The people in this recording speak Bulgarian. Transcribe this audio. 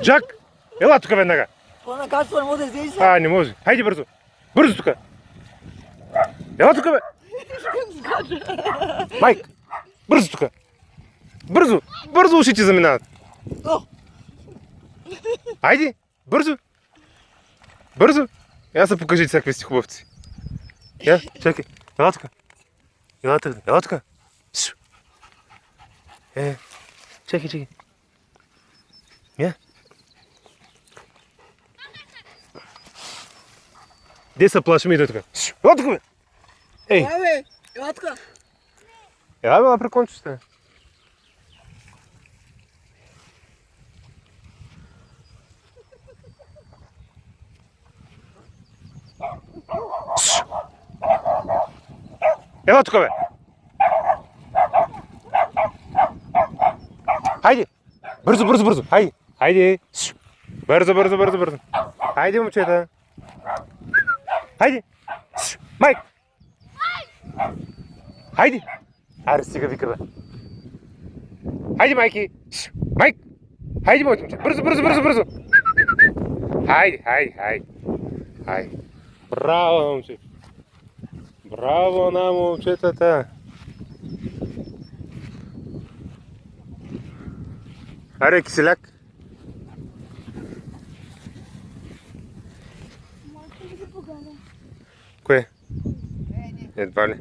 Джак, ела тук веднага. Това качество не може да излезе. Не може. Хайде бързо. Бързо тук. Ела тук, бе. Майк, бързо тук. Бързо. Бързо ушите заминават. Хайде, бързо. Бързо. Я се покажи всякакви сте хубавци. Я, чакай. Ела тук. Ела тук. Ела тук. Чакай. Я. Де се плашим, иде тук. Ела тук, бе. Ей. Ела тук. Ела, бе, напри кончета. Ела тук, бе. Хайде. Бързо. Хайде. Бързо. Хайде, момчета. Хайде. Майк. Хайде. Аре, стига вика, бе. Хайде, майки. Майк. Хайде, моите момчета. Бързо. Хайде. Браво, момче. Браво на момчетата. Аре, киселяк. Кое? Едва ли.